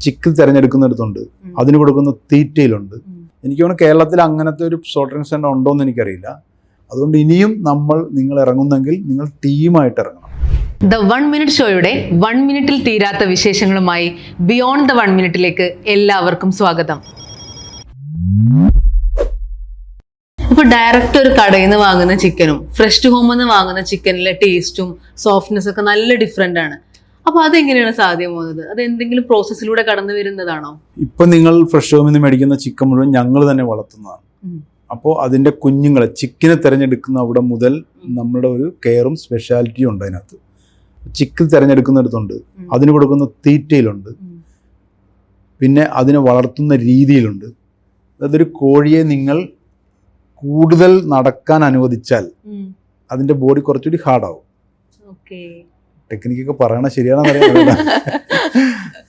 ചിക്ക് തിരഞ്ഞെടുക്കുന്നിടത്തുണ്ട്, അതിന് കൊടുക്കുന്ന തീറ്റയിലുണ്ട്. എനിക്ക് തോന്നുന്നു കേരളത്തിൽ അങ്ങനത്തെ ഒരു സ്ലോട്ടറിംഗ് സെൻ്റർ ഉണ്ടോ എന്ന് എനിക്കറിയില്ല. അതുകൊണ്ട് ഇനിയും നിങ്ങൾ ഇറങ്ങുന്നെങ്കിൽ നിങ്ങൾ ടീമായിട്ട് ഇറങ്ങണം. ദ 1 മിനിറ്റ് ഷോയുടെ 1 മിനിറ്റിൽ തീരാത്ത വിശേഷങ്ങളുമായി ബിയോണ്ട് ദ 1 മിനിറ്റിലേക്ക് എല്ലാവർക്കും സ്വാഗതം. ഇപ്പൊ ഡയറക്റ്റ് ഒരു കടയിൽ നിന്ന് വാങ്ങുന്ന ചിക്കനും ഫ്രഷ് ടു ഹോമിൽ നിന്ന് വാങ്ങുന്ന ചിക്കനിലെ ടേസ്റ്റും സോഫ്റ്റ്നെസ് ഒക്കെ നല്ല ഡിഫറെന്റ് ആണ്. അപ്പൊ അതെങ്ങനെയാണ് സാധ്യമാകുന്നത്? അത് എന്തെങ്കിലും പ്രോസസ്സിലൂടെ കടന്നു വരുന്നതാണോ? ഇപ്പൊ നിങ്ങൾ ഫ്രഷ് ഹോമിൽ നിന്ന് മേടിക്കുന്ന ചിക്കൻ മുഴുവൻ ഞങ്ങൾ തന്നെ വളർത്തുന്നതാണ്. അപ്പോൾ അതിന്റെ കുഞ്ഞുങ്ങളെ ചിക്കനെ തിരഞ്ഞെടുക്കുന്ന അവിടെ മുതൽ നമ്മുടെ ഒരു കെയറും സ്പെഷ്യാലിറ്റിയും ഉണ്ട് അതിനകത്ത്. ചിക്കൻ തിരഞ്ഞെടുക്കുന്നിടത്തുണ്ട്, അതിന് കൊടുക്കുന്ന തീറ്റയിലുണ്ട്, പിന്നെ അതിനെ വളർത്തുന്ന രീതിയിലുണ്ട്. അതൊരു കോഴിയെ നിങ്ങൾ കൂടുതൽ നടക്കാൻ അനുവദിച്ചാൽ അതിന്റെ ബോഡി കുറച്ചുകൂടി ഹാർഡാവും. ടെക്നിക്കൊക്കെ പറയണ ശരിയാണെന്ന് അറിയാം,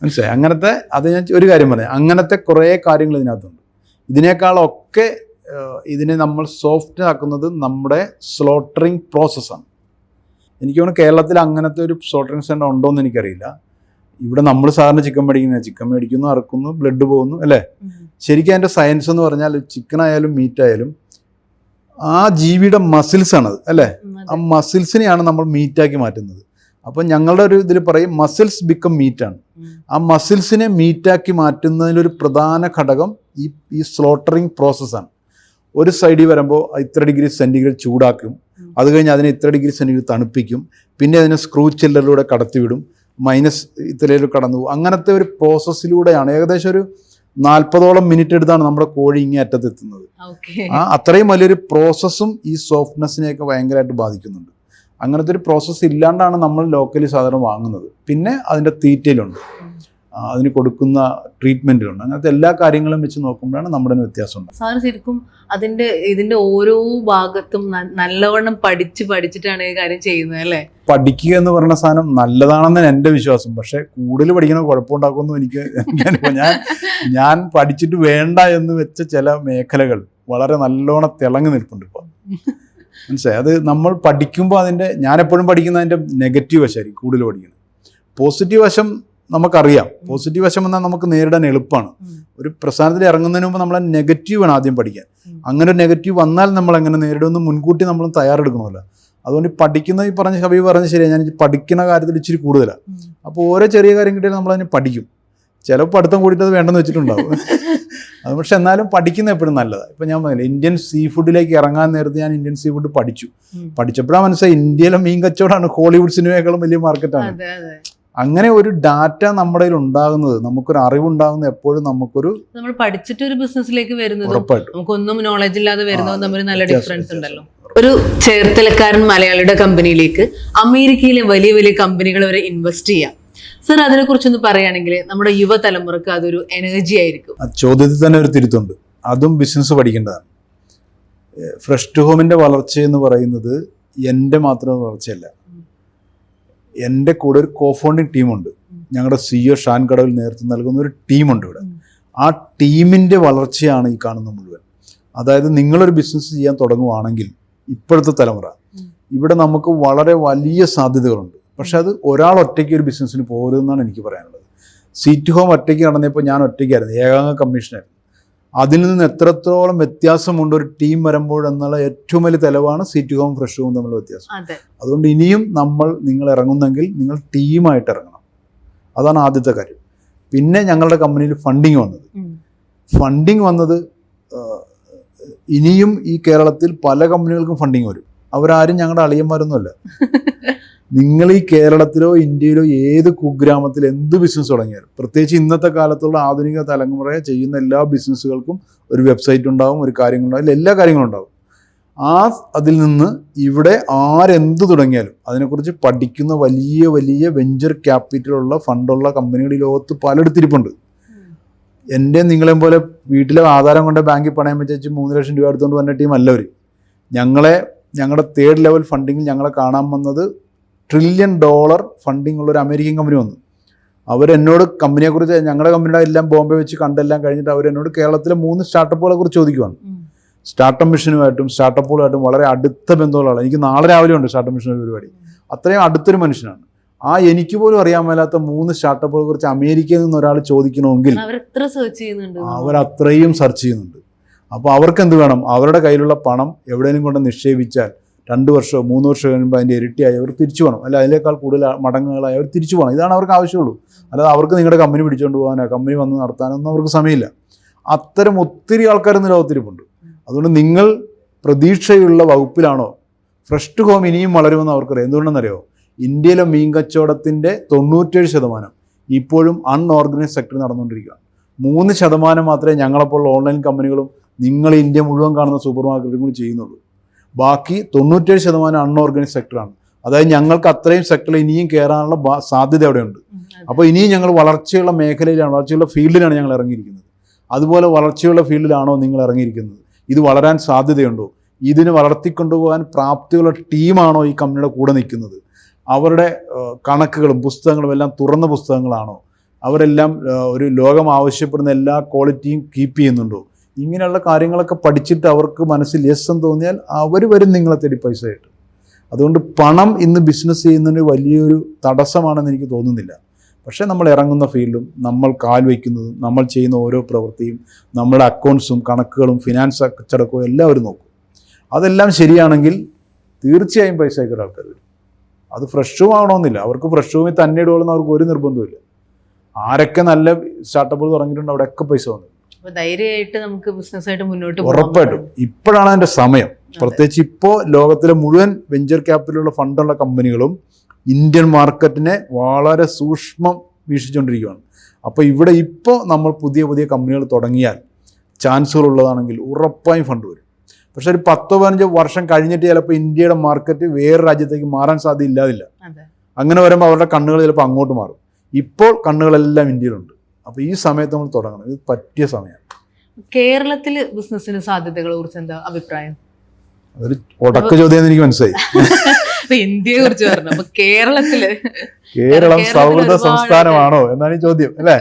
മനസ്സിലായി? അങ്ങനത്തെ അത് ഞാൻ ഒരു കാര്യം പറയാം, അങ്ങനത്തെ കുറേ കാര്യങ്ങൾ ഇതിനകത്തുണ്ട്. ഇതിനേക്കാളൊക്കെ ഇതിനെ നമ്മൾ സോഫ്റ്റ് ആക്കുന്നത് നമ്മുടെ സ്ലോട്ടറിങ് പ്രോസസ്സാണ്. എനിക്ക് തോന്നുന്നു കേരളത്തിൽ അങ്ങനത്തെ ഒരു സ്ലോട്ടറിങ് സെൻ്റർ ഉണ്ടോ എന്ന് എനിക്കറിയില്ല. ഇവിടെ നമ്മൾ സാധാരണ ചിക്കൻ മേടിക്കുന്നു, അറക്കുന്നു, ബ്ലഡ് പോകുന്നു, അല്ലേ? ശരിക്കും അതിൻ്റെ സയൻസ് എന്ന് പറഞ്ഞാൽ ചിക്കൻ ആയാലും മീറ്റ് ആയാലും ആ ജീവിയുടെ മസിൽസാണത്, അല്ലേ? ആ മസിൽസിനെയാണ് നമ്മൾ മീറ്റാക്കി മാറ്റുന്നത്. അപ്പം ഞങ്ങളുടെ ഒരു ഇതിൽ പറയും മസിൽസ് ബിക്കം മീറ്റാണ്. ആ മസിൽസിനെ മീറ്റാക്കി മാറ്റുന്നതിലൊരു പ്രധാന ഘടകം ഈ സ്ലോട്ടറിങ് പ്രോസസ്സാണ്. ഒരു സൈഡിൽ വരുമ്പോൾ ഇത്ര ഡിഗ്രി സെൻറ്റിഗ്രേഡ് ചൂടാക്കും, അത് കഴിഞ്ഞ് അതിനെ ഇത്ര ഡിഗ്രി സെൻറ്റിഗ്രേഡ് തണുപ്പിക്കും, പിന്നെ അതിനെ സ്ക്രൂ ചില്ലറിലൂടെ കടത്തിവിടും, മൈനസ് ഇത്രയിലും കടന്നു പോകും. അങ്ങനത്തെ ഒരു പ്രോസസ്സിലൂടെയാണ് ഏകദേശം ഒരു 40ഓളം മിനിറ്റ് എടുത്താണ് നമ്മുടെ കോഴി ഇങ്ങനെ അറ്റത്തെത്തുന്നത്. അത്രയും വലിയൊരു പ്രോസസ്സും ഈ സോഫ്റ്റ്നെസ്സിനെയൊക്കെ ഭയങ്കരമായിട്ട് ബാധിക്കുന്നുണ്ട്. അങ്ങനത്തെ ഒരു പ്രോസസ്സ് ഇല്ലാണ്ടാണ് നമ്മൾ ലോക്കലി സാധാരണ വാങ്ങുന്നത്. പിന്നെ അതിൻ്റെ തീറ്റയിലുണ്ട്, അതിന് കൊടുക്കുന്ന ട്രീറ്റ്മെൻറ്റിലുണ്ട്. അങ്ങനത്തെ എല്ലാ കാര്യങ്ങളും വെച്ച് നോക്കുമ്പോഴാണ് നമ്മുടെ വ്യത്യാസമുണ്ട്. സാറ് ശരിക്കും ഇതിന്റെ ഓരോ ഭാഗത്തും നല്ലവണ്ണം പഠിച്ചിട്ടാണ് ഈ കാര്യം ചെയ്യുന്നത്, അല്ലേ? പഠിക്കുക എന്ന് പറയുന്ന സാധനം നല്ലതാണെന്ന് എൻ്റെ വിശ്വാസം. പക്ഷെ കൂടുതൽ പഠിക്കുന്നത് കുഴപ്പമുണ്ടാക്കുമെന്നും എനിക്ക് ഞാൻ പഠിച്ചിട്ട് വേണ്ട എന്ന് വെച്ച ചില മേഖലകൾ വളരെ നല്ലോണം തിളങ്ങി നിൽപ്പുണ്ട് ഇപ്പോൾ, മനസ്സിലായി? അത് നമ്മൾ പഠിക്കുമ്പോൾ ഞാൻ എപ്പോഴും പഠിക്കുന്ന അതിൻ്റെ നെഗറ്റീവ് വശമായിരിക്കും കൂടുതൽ പഠിക്കുന്നത്. പോസിറ്റീവ് വശം നമുക്കറിയാം. പോസിറ്റീവ് വശം എന്നാൽ നമുക്ക് നേരിടാൻ എളുപ്പമാണ്. ഒരു പ്രസ്ഥാനത്തിൽ ഇറങ്ങുന്നതിന് മുമ്പ് നമ്മളെ നെഗറ്റീവാണ് ആദ്യം പഠിക്കാൻ. അങ്ങനെ ഒരു നെഗറ്റീവ് വന്നാൽ നമ്മൾ എങ്ങനെ നേരിടുമെന്ന് മുൻകൂട്ടി നമ്മൾ തയ്യാറെടുക്കണമല്ലോ. അതുകൊണ്ട് പഠിക്കുന്ന ഹബീബ് പറഞ്ഞ ശരിയാണ്, ഞാൻ പഠിക്കുന്ന കാര്യത്തിൽ ഇച്ചിരി കൂടുതലാണ്. അപ്പോൾ ഓരോ ചെറിയ കാര്യം കിട്ടിയാൽ നമ്മളതിന് പഠിക്കും. ചിലപ്പോൾ പഠിത്തം കൂടിയിട്ട് അത് വേണ്ടെന്ന് വെച്ചിട്ടുണ്ടാവും. അത് പക്ഷെ എന്നാലും പഠിക്കുന്ന എപ്പോഴും നല്ലതാണ്. ഇപ്പം ഞാൻ പറഞ്ഞില്ല, ഇന്ത്യൻ സീ ഫുഡിലേക്ക് ഇറങ്ങാൻ നേരത്തെ ഞാൻ ഇന്ത്യൻ സീ ഫുഡ് പഠിച്ചപ്പോഴാണ് മനസ്സിലായി ഇന്ത്യയിലെ മീൻ കച്ചവടമാണ് ഹോളിവുഡ് സിനിമയേക്കാളും വലിയ മാർക്കറ്റാണ്. അങ്ങനെ ഒരു ഡാറ്റ നമ്മുടെ കയ്യിൽ ഉണ്ടാകുന്നത്, നമുക്കൊരു അറിവുണ്ടാകുന്നത് എപ്പോഴും നമ്മൾ പഠിച്ചിട്ട് ഒരു ബിസിനസ്സിലേക്ക് വരുന്നത് നമുക്കൊന്നും നോളജ് ഇല്ലാതെ വരുന്നത് തമ്മിൽ നല്ല ഡിഫറൻസ് ഉണ്ടല്ലോ. ഒരു ചേർത്തലക്കാരൻ മലയാളിയുടെ കമ്പനിയിലേക്ക് അമേരിക്കയിലെ വലിയ വലിയ കമ്പനികൾ വരെ ഇൻവെസ്റ്റ് ചെയ്യാം. സർ, അതിനെ കുറിച്ചൊന്ന് പറയുകയാണെങ്കിൽ നമ്മുടെ യുവതലമുറക്ക് അതൊരു എനർജി ആയിരിക്കും. ചോദ്യത്തിൽ തന്നെ ഒരു തിരുത്തുണ്ട്, അതും ബിസിനസ് പഠിക്കേണ്ടതാണ്. ഫ്രഷ് ടു ഹോമിന്റെ വളർച്ച എന്ന് പറയുന്നത് എൻ്റെ മാത്രം വളർച്ചയല്ല. എൻ്റെ കൂടെ ഒരു കോഫൗണ്ടിങ് ടീമുണ്ട്. ഞങ്ങളുടെ CEO ഷാൻ കടവിൽ നേതൃത്വം നൽകുന്ന ഒരു ടീമുണ്ട് ഇവിടെ. ആ ടീമിൻ്റെ വളർച്ചയാണ് ഈ കാണുന്ന മുഴുവൻ. അതായത് നിങ്ങളൊരു ബിസിനസ് ചെയ്യാൻ തുടങ്ങുവാണെങ്കിൽ ഇപ്പോഴത്തെ തലമുറ ഇവിടെ നമുക്ക് വളരെ വലിയ സാധ്യതകളുണ്ട്. പക്ഷെ അത് ഒരാൾ ഒറ്റയ്ക്ക് ഒരു ബിസിനസ്സിന് പോകരുതെന്നാണ് എനിക്ക് പറയാനുള്ളത്. സീറ്റ് ഹോം ഒറ്റയ്ക്ക് നടന്നപ്പോൾ ഞാൻ ഒറ്റയ്ക്കായിരുന്നു, ഏകാംഗ കമ്മീഷനായിരുന്നു. അതിൽ നിന്ന് എത്രത്തോളം വ്യത്യാസമുണ്ട് ഒരു ടീം വരുമ്പോഴെന്നുള്ള ഏറ്റവും വലിയ തെളിവാണ് സീറ്റ് ഹോം ഫ്രഷ് ഹോം തമ്മിലുള്ള വ്യത്യാസം. അതുകൊണ്ട് ഇനിയും നിങ്ങൾ ഇറങ്ങുന്നെങ്കിൽ നിങ്ങൾ ടീമായിട്ട് ഇറങ്ങണം. അതാണ് ആദ്യത്തെ കാര്യം. പിന്നെ ഞങ്ങളുടെ കമ്പനിയിൽ ഫണ്ടിങ് വന്നത് ഇനിയും ഈ കേരളത്തിൽ പല കമ്പനികൾക്കും ഫണ്ടിങ് വരും. അവരാരും ഞങ്ങളുടെ അളിയന്മാരൊന്നുമല്ല. നിങ്ങൾ ഈ കേരളത്തിലോ ഇന്ത്യയിലോ ഏത് കുഗ്രാമത്തിൽ എന്ത് ബിസിനസ് തുടങ്ങിയാലും, പ്രത്യേകിച്ച് ഇന്നത്തെ കാലത്തുള്ള ആധുനിക തലമുറയെ ചെയ്യുന്ന എല്ലാ ബിസിനസ്സുകൾക്കും ഒരു വെബ്സൈറ്റ് ഉണ്ടാവും, ഒരു കാര്യങ്ങളുണ്ടാവും, എല്ലാ കാര്യങ്ങളും ഉണ്ടാവും. അതിൽ നിന്ന് ഇവിടെ ആരെന്ത് തുടങ്ങിയാലും അതിനെക്കുറിച്ച് പഠിക്കുന്ന വലിയ വലിയ വെഞ്ചർ ക്യാപിറ്റലുള്ള ഫണ്ടുള്ള കമ്പനികൾ ഈ ലോകത്ത് പലയിടത്തിരിപ്പുണ്ട്. എൻ്റെ നിങ്ങളെയും പോലെ വീട്ടിലെ ആധാരം കൊണ്ട് ബാങ്കിൽ പണയം വെച്ച് 3 ലക്ഷം രൂപ എടുത്തുകൊണ്ട് വന്ന ടീം അല്ല അവർ. ഞങ്ങളുടെ 3rd ലെവൽ ഫണ്ടിങ്ങിൽ ഞങ്ങളെ കാണാൻ വന്നത് $1 ട്രില്യൺ ഫണ്ടിങ് ഉള്ളൊരു അമേരിക്കൻ കമ്പനി വന്നു. അവരെന്നോട് കമ്പനിയെക്കുറിച്ച്, ഞങ്ങളുടെ കമ്പനിയുടെ എല്ലാം ബോംബെ വെച്ച് കണ്ടെല്ലാം കഴിഞ്ഞിട്ട് അവരെന്നോട് കേരളത്തിലെ 3 സ്റ്റാർട്ടപ്പുകളെ കുറിച്ച് ചോദിക്കുവാണ്. സ്റ്റാർട്ടപ്പ് മിഷനുമായിട്ടും സ്റ്റാർട്ടപ്പുകളായിട്ടും വളരെ അടുത്ത ബന്ധമുള്ള ആളാണ്. എനിക്ക് നാളെ രാവിലെ ഉണ്ട് സ്റ്റാർട്ടപ്പ് മിഷൻ പരിപാടി. അത്രയും അടുത്തൊരു മനുഷ്യനാണ്. എനിക്ക് പോലും അറിയാൻ മേലാത്ത 3 സ്റ്റാർട്ടപ്പുകളെ കുറിച്ച് അമേരിക്കയിൽ നിന്ന് ഒരാൾ ചോദിക്കണമെങ്കിൽ അവർ അത്രയും സെർച്ച് ചെയ്യുന്നുണ്ട്. അപ്പോൾ അവർക്ക് എന്ത് വേണം? അവരുടെ കയ്യിലുള്ള പണം എവിടെയെങ്കിലും കൊണ്ട് നിക്ഷേപിച്ചാൽ 2 വർഷമോ 3 വർഷമോ കഴിയുമ്പോൾ അതിൻ്റെ ഇരട്ടിയായി അവർ തിരിച്ചു പോകണം, അല്ല അതിനേക്കാൾ കൂടുതൽ മടങ്ങുകളായി അവർ തിരിച്ചു പോകണം. ഇതാണ് അവർക്ക് ആവശ്യമുള്ളൂ. അല്ലാതെ അവർക്ക് നിങ്ങളുടെ കമ്പനി പിടിച്ചുകൊണ്ട് പോകാനോ കമ്പനി വന്ന് നടത്താനൊന്നും അവർക്ക് സമയമില്ല. അത്തരം ഒത്തിരി ആൾക്കാരൊന്നും ലോകത്തിരിപ്പുണ്ട്. അതുകൊണ്ട് നിങ്ങൾ പ്രതീക്ഷയുള്ള വകുപ്പിലാണോ? ഫ്രഷ് ടു ഹോം ഇനിയും വളരുമെന്ന് അവർക്കറിയാം. എന്തുകൊണ്ടെന്നറിയോ? ഇന്ത്യയിലെ മീൻ കച്ചവടത്തിൻ്റെ 97% ഇപ്പോഴും അൺഓർഗനൈസ്ഡ് സെക്ടർ നടന്നുകൊണ്ടിരിക്കുകയാണ്. 3% മാത്രമേ ഞങ്ങളെപ്പോലുള്ള ഓൺലൈൻ കമ്പനികളും നിങ്ങൾ ഇന്ത്യ മുഴുവൻ കാണുന്ന സൂപ്പർ മാർക്കറ്റുകളും ചെയ്യുന്നുള്ളൂ. ബാക്കി 97% അൺഓർഗനൈസ്ഡ് സെക്ടറാണ്. അതായത് ഞങ്ങൾക്ക് അത്രയും സെക്ടറിൽ ഇനിയും കയറാനുള്ള സാധ്യത അവിടെയുണ്ട്. അപ്പോൾ ഇനിയും ഞങ്ങൾ വളർച്ചയുള്ള മേഖലയിലാണ്, വളർച്ചയുള്ള ഫീൽഡിലാണ് ഞങ്ങൾ ഇറങ്ങിയിരിക്കുന്നത്. അതുപോലെ വളർച്ചയുള്ള ഫീൽഡിലാണോ നിങ്ങൾ ഇറങ്ങിയിരിക്കുന്നത്? ഇത് വളരാൻ സാധ്യതയുണ്ടോ? ഇതിന് വളർത്തിക്കൊണ്ടുപോകാൻ പ്രാപ്തിയുള്ള ടീമാണോ ഈ കമ്പനിയുടെ കൂടെ നിൽക്കുന്നത്? അവരുടെ കണക്കുകളും പുസ്തകങ്ങളും എല്ലാം തുറന്ന പുസ്തകങ്ങളാണോ? അവരെല്ലാം ഒരു ലോകം ആവശ്യപ്പെടുന്ന എല്ലാ ക്വാളിറ്റിയും കീപ്പ് ചെയ്യുന്നുണ്ടോ? ഇങ്ങനെയുള്ള കാര്യങ്ങളൊക്കെ പഠിച്ചിട്ട് അവർക്ക് മനസ്സിൽ യെസ് എന്ന് തോന്നിയാൽ അവർ വരും നിങ്ങളെ തേടി പൈസയായിട്ട്. അതുകൊണ്ട് പണം ഇന്ന് ബിസിനസ് ചെയ്യുന്നതിന് വലിയൊരു തടസ്സമാണെന്ന് എനിക്ക് തോന്നുന്നില്ല. പക്ഷേ നമ്മൾ ഇറങ്ങുന്ന ഫീൽഡും നമ്മൾ കാൽ വയ്ക്കുന്നതും നമ്മൾ ചെയ്യുന്ന ഓരോ പ്രവൃത്തിയും നമ്മുടെ അക്കൗണ്ട്സും കണക്കുകളും ഫിനാൻസ് അച്ചടക്കവും എല്ലാവരും നോക്കും. അതെല്ലാം ശരിയാണെങ്കിൽ തീർച്ചയായും പൈസ അയക്കുന്ന ആൾക്കാർ വരും. അത് ഫ്രഷ് ആവണമെന്നില്ല. അവർക്ക് ഫ്രഷ് ഹോമിൽ തന്നെ ഇടുകയെന്ന് അവർക്ക് ഒരു നിർബന്ധമില്ല. ആരൊക്കെ നല്ല സ്റ്റാർട്ടപ്പുകൾ തുടങ്ങിയിട്ടുണ്ട് അവിടെയൊക്കെ പൈസ വന്നു. ധൈര്യമായിട്ട് നമുക്ക് ബിസിനസ്സായിട്ട് മുന്നോട്ട് ഉറപ്പായിട്ടും ഇപ്പോഴാണ് അതിൻ്റെ സമയം. പ്രത്യേകിച്ച് ഇപ്പോൾ ലോകത്തിലെ മുഴുവൻ വെഞ്ചർ ക്യാപിറ്റലുള്ള ഫണ്ടുള്ള കമ്പനികളും ഇന്ത്യൻ മാർക്കറ്റിനെ വളരെ സൂക്ഷ്മം വീക്ഷിച്ചുകൊണ്ടിരിക്കുകയാണ്. അപ്പോൾ ഇവിടെ ഇപ്പോൾ നമ്മൾ പുതിയ പുതിയ കമ്പനികൾ തുടങ്ങിയാൽ ചാൻസുകൾ ഉള്ളതാണെങ്കിൽ ഉറപ്പായും ഫണ്ട് വരും. പക്ഷെ ഒരു 10-15 വർഷം കഴിഞ്ഞിട്ട് ചിലപ്പോൾ ഇന്ത്യയുടെ മാർക്കറ്റ് വേറെ രാജ്യത്തേക്ക് മാറാൻ സാധ്യത ഇല്ലാതില്ല. അങ്ങനെ വരുമ്പോൾ അവരുടെ കണ്ണുകൾ ചിലപ്പോൾ അങ്ങോട്ട് മാറും. ഇപ്പോൾ കണ്ണുകളെല്ലാം ഇന്ത്യയിലുണ്ട്. അപ്പോൾ ഈ സമയത്ത് നമ്മൾ തുടങ്ങണം. ഇത് പറ്റിയ സമയമാണ്. കേരളത്തിൽ ബിസിനസ്സിന് സാധ്യതകളെ കുറിച്ച് എന്താ അഭിപ്രായം? അതൊരു ഉടക്ക ചോദ്യം എനിക്ക് മനസ്സിലായി. ഇന്ത്യയെ കുറിച്ച് പറഞ്ഞു. അപ്പൊ കേരളം സൗഹൃദ സംസ്ഥാനമാണോ എന്നാണ് ഈ ചോദ്യം, അല്ലേ?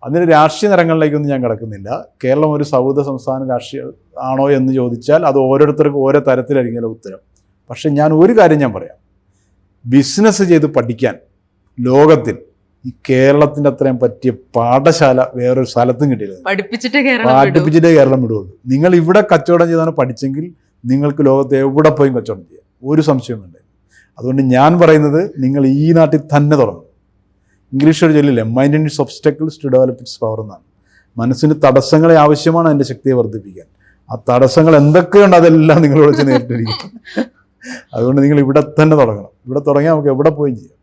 അതിന് രാഷ്ട്രീയ നിറങ്ങളിലേക്കൊന്നും ഞാൻ കിടക്കുന്നില്ല. കേരളം ഒരു സൗഹൃദ സംസ്ഥാന രാഷ്ട്രീയ ആണോ എന്ന് ചോദിച്ചാൽ അത് ഓരോരുത്തർക്കും ഓരോ തരത്തിലായിരിക്കും ഉത്തരം. പക്ഷെ ഞാൻ ഒരു കാര്യം ഞാൻ പറയാം, ബിസിനസ് ചെയ്ത് പഠിക്കാൻ ലോകത്തിൽ ഈ കേരളത്തിൻ്റെ അത്രയും പറ്റിയ പാഠശാല വേറൊരു സ്ഥലത്തും കിട്ടിയില്ല. പഠിപ്പിച്ചിട്ടേ കേരളം വിടുകയുള്ളൂ. നിങ്ങൾ ഇവിടെ കച്ചവടം ചെയ്താണ് പഠിച്ചെങ്കിൽ നിങ്ങൾക്ക് ലോകത്ത് എവിടെ പോയും കച്ചവടം ചെയ്യാം, ഒരു സംശയവുമില്ല. അതുകൊണ്ട് ഞാൻ പറയുന്നത് നിങ്ങൾ ഈ നാട്ടിൽ തന്നെ തുടങ്ങും. ഇംഗ്ലീഷ് ഒരു ചൊല്ലില്ലേ, mind and its obstacles to develop its power എന്നാണ്. മനസ്സിന് തടസ്സങ്ങളെ ആവശ്യമാണ് അതിൻ്റെ ശക്തിയെ വർദ്ധിപ്പിക്കാൻ. ആ തടസ്സങ്ങൾ എന്തൊക്കെയുണ്ട് അതെല്ലാം നിങ്ങൾ വിളിച്ച് നേരിട്ടിരിക്കും. അതുകൊണ്ട് നിങ്ങൾ ഇവിടെ തന്നെ തുടങ്ങണം. ഇവിടെ തുടങ്ങിയാൽ നമുക്ക് എവിടെ പോയും ചെയ്യാം.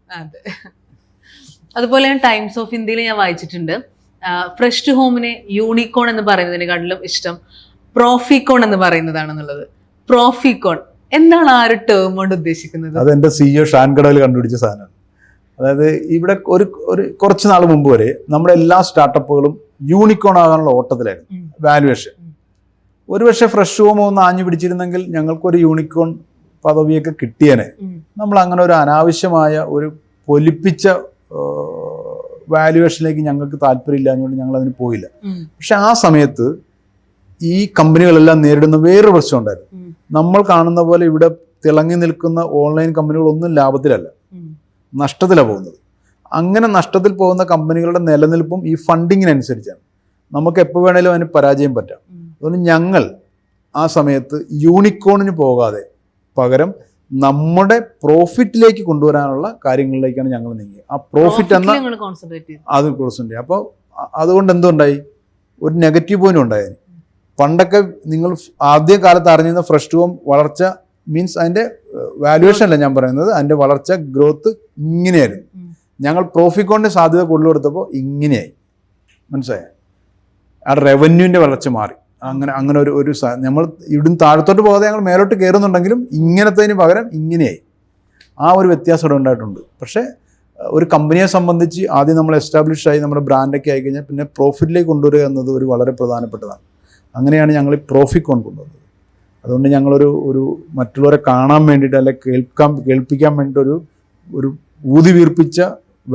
അതുപോലെ ടൈംസ് ഓഫ് ഇന്ത്യയിൽ ഞാൻ വായിച്ചിട്ടുണ്ട്, ഫ്രഷ് ടു ഹോമിനെ യൂണിക്കോൺ എന്ന് പറയുന്നതിനെക്കാട്ടിലും ഇഷ്ടം പ്രോഫിക്കോൺ എന്ന് പറയുന്നതാണെന്നുള്ളത്. പ്രോഫിക്കോൺ എന്താണ് ആ ഒരു ടേം കൊണ്ട് ഉദ്ദേശിക്കുന്നത്? അത് എൻ്റെ CEO ഷാൻകടയിൽ കണ്ടുപിടിച്ച സാധനമാണ്. അതായത് ഇവിടെ ഒരു കുറച്ച് നാൾ മുമ്പ് വരെ നമ്മുടെ എല്ലാ സ്റ്റാർട്ടപ്പുകളും യൂണിക്കോൺ ആകാനുള്ള ഓട്ടത്തിലായിരുന്നു. വാല്യുവേഷൻ ഒരുപക്ഷെ ഫ്രഷ് ഹോം ഒന്ന് ആഞ്ഞു പിടിച്ചിരുന്നെങ്കിൽ ഞങ്ങൾക്കൊരു യൂണിക്കോൺ പദവിയൊക്കെ കിട്ടിയേനെ. നമ്മൾ അങ്ങനെ ഒരു അനാവശ്യമായ ഒരു പൊലിപ്പിച്ച വാല്യുവേഷനിലേക്ക് ഞങ്ങൾക്ക് താല്പര്യമില്ല, അതുകൊണ്ട് ഞങ്ങൾ അതിന് പോയില്ല. പക്ഷെ ആ സമയത്ത് ഈ കമ്പനികളെല്ലാം നേരിടുന്ന വേറൊരു പ്രശ്നം ഉണ്ടായിരുന്നു. നമ്മൾ കാണുന്ന പോലെ ഇവിടെ തിളങ്ങി നിൽക്കുന്ന ഓൺലൈൻ കമ്പനികളൊന്നും ലാഭത്തിലല്ല, നഷ്ടത്തിലാണ് പോകുന്നത്. അങ്ങനെ നഷ്ടത്തിൽ പോകുന്ന കമ്പനികളുടെ നിലനിൽപ്പും ഈ ഫണ്ടിങ്ങിനനുസരിച്ചാണ്. നമുക്ക് എപ്പോൾ വേണേലും അതിന് പരാജയം പറ്റാം. അതുകൊണ്ട് ഞങ്ങൾ ആ സമയത്ത് യൂണിക്കോണിന് പോകാതെ പകരം നമ്മുടെ പ്രോഫിറ്റിലേക്ക് കൊണ്ടുവരാനുള്ള കാര്യങ്ങളിലേക്കാണ് ഞങ്ങൾ നീങ്ങിയത്. ആ പ്രോഫിറ്റ് എന്ന അത് കോൺസെൻട്രേറ്റ്. അപ്പോൾ അതുകൊണ്ട് എന്തുണ്ടായി, ഒരു നെഗറ്റീവ് പോയിന്റ് ഉണ്ടായിരുന്നു. പണ്ടൊക്കെ നിങ്ങൾ ആദ്യ കാലത്ത് അറിഞ്ഞിരുന്ന ഫ്രഷ് ടു ഹോം വളർച്ച മീൻസ് അതിൻ്റെ വാല്യുവേഷൻ അല്ല ഞാൻ പറയുന്നത്, അതിൻ്റെ വളർച്ച ഗ്രോത്ത് ഇങ്ങനെയായിരുന്നു. ഞങ്ങൾ പ്രോഫിക്കോണിന് സാധ്യത കൂടുതൽ കൊടുത്തപ്പോൾ ഇങ്ങനെയായി. മനസ്സിലായോ? ആ റവന്യൂവിൻ്റെ വളർച്ച മാറി. അങ്ങനെ ഒരു നമ്മൾ ഇവിടുന്ന് താഴത്തോട്ട് പോകാതെ ഞങ്ങൾ മേലോട്ട് കയറുന്നുണ്ടെങ്കിലും ഇങ്ങനത്തതിന് പകരം ഇങ്ങനെയായി. ആ ഒരു വ്യത്യാസം ഇവിടെ ഉണ്ടായിട്ടുണ്ട്. പക്ഷേ ഒരു കമ്പനിയെ സംബന്ധിച്ച് ആദ്യം നമ്മൾ എസ്റ്റാബ്ലിഷ് ആയി നമ്മുടെ ബ്രാൻഡൊക്കെ ആയിക്കഴിഞ്ഞാൽ പിന്നെ പ്രോഫിറ്റിലേക്ക് കൊണ്ടുവരിക എന്നത് ഒരു വളരെ പ്രധാനപ്പെട്ടതാണ്. അങ്ങനെയാണ് ഞങ്ങൾ ഈ പ്രോഫിക്കോൺ കൊണ്ടുവന്നത്. അതുകൊണ്ട് ഞങ്ങളൊരു മറ്റുള്ളവരെ കാണാൻ വേണ്ടിയിട്ട് അല്ലെ കേൾപ്പിക്കാൻ വേണ്ടിയിട്ട് ഒരു ഊതി വീർപ്പിച്ച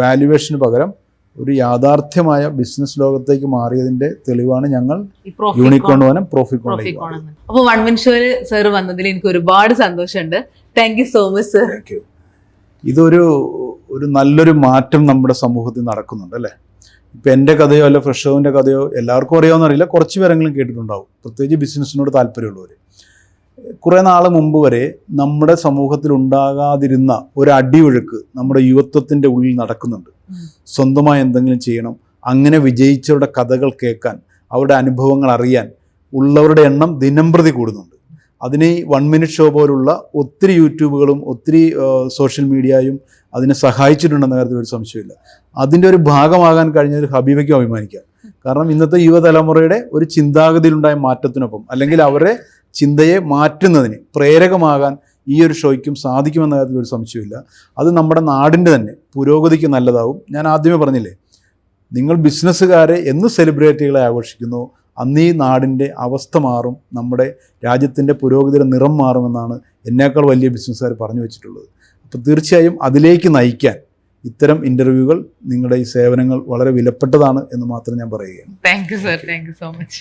വാല്യുവേഷന് പകരം ഒരു യാഥാർത്ഥ്യമായ ബിസിനസ് ലോകത്തേക്ക് മാറിയതിന്റെ തെളിവാണ് ഞങ്ങൾ യൂണിക്കോൺ പ്രോഫിക്കോൺ. അപ്പോൾ വൺ മിൻ ഷോയിൽ സർ വന്നതിൽ എനിക്ക് ഒരുപാട് സന്തോഷമുണ്ട്. Thank you so much sir. Thank you. ഇതൊരു നല്ലൊരു മാറ്റം നമ്മുടെ സമൂഹത്തിൽ നടക്കുന്നുണ്ട് അല്ലേ. ഇപ്പം എൻ്റെ കഥയോ അല്ല ഫ്രഷ് ഷോവിൻ്റെ കഥയോ എല്ലാവർക്കും അറിയാമെന്നറിയില്ല, കുറച്ച് പേരെങ്കിലും കേട്ടിട്ടുണ്ടാവും, പ്രത്യേകിച്ച് ബിസിനസ്സിനോട് താല്പര്യമുള്ളവർ. കുറേ നാൾ മുമ്പ് വരെ നമ്മുടെ സമൂഹത്തിൽ ഉണ്ടാകാതിരുന്ന ഒരു അടിയൊഴുക്ക് നമ്മുടെ യുവത്വത്തിൻ്റെ ഉള്ളിൽ നടക്കുന്നുണ്ട്. സ്വന്തമായി എന്തെങ്കിലും ചെയ്യണം, അങ്ങനെ വിജയിച്ചവരുടെ കഥകൾ കേൾക്കാൻ, അവരുടെ അനുഭവങ്ങൾ അറിയാൻ ഉള്ളവരുടെ എണ്ണം ദിനംപ്രതി കൂടുന്നുണ്ട്. അതിന് 1 മിനിറ്റ് ഷോ പോലുള്ള ഒത്തിരി യൂട്യൂബുകളും ഒത്തിരി സോഷ്യൽ മീഡിയയും അതിനെ സഹായിച്ചിട്ടുണ്ടെന്ന കാര്യത്തിൽ ഒരു സംശയമില്ല. അതിൻ്റെ ഒരു ഭാഗമാകാൻ കഴിഞ്ഞതിൽ ഹബീബയ്ക്കും അഭിമാനിക്കാം. കാരണം ഇന്നത്തെ യുവതലമുറയുടെ ഒരു ചിന്താഗതിയിലുണ്ടായ മാറ്റത്തിനൊപ്പം, അല്ലെങ്കിൽ അവരുടെ ചിന്തയെ മാറ്റുന്നതിന് പ്രേരകമാകാൻ ഈ ഒരു ഷോയ്ക്കും സാധിക്കുമെന്ന കാര്യത്തിൽ ഒരു സംശയമില്ല. അത് നമ്മുടെ നാടിൻ്റെ തന്നെ പുരോഗതിക്ക് നല്ലതാവും. ഞാൻ ആദ്യമേ പറഞ്ഞില്ലേ, നിങ്ങൾ ബിസിനസ്സുകാരെ എന്ന് സെലിബ്രിറ്റികളെ ആഘോഷിക്കുന്നു, അന്ന് ഈ നാടിൻ്റെ അവസ്ഥ മാറും, നമ്മുടെ രാജ്യത്തിൻ്റെ പുരോഗതിയുടെ നിറം മാറുമെന്നാണ് എന്നേക്കാൾ വലിയ ബിസിനസ്സുകാർ പറഞ്ഞു വെച്ചിട്ടുള്ളത്. അപ്പോൾ തീർച്ചയായും അതിലേക്ക് നയിക്കാൻ ഇത്തരം ഇൻ്റർവ്യൂകൾ, നിങ്ങളുടെ ഈ സേവനങ്ങൾ വളരെ വിലപ്പെട്ടതാണ് എന്ന് മാത്രം ഞാൻ പറയുകയാണ്. Thank you sir, thank you so much.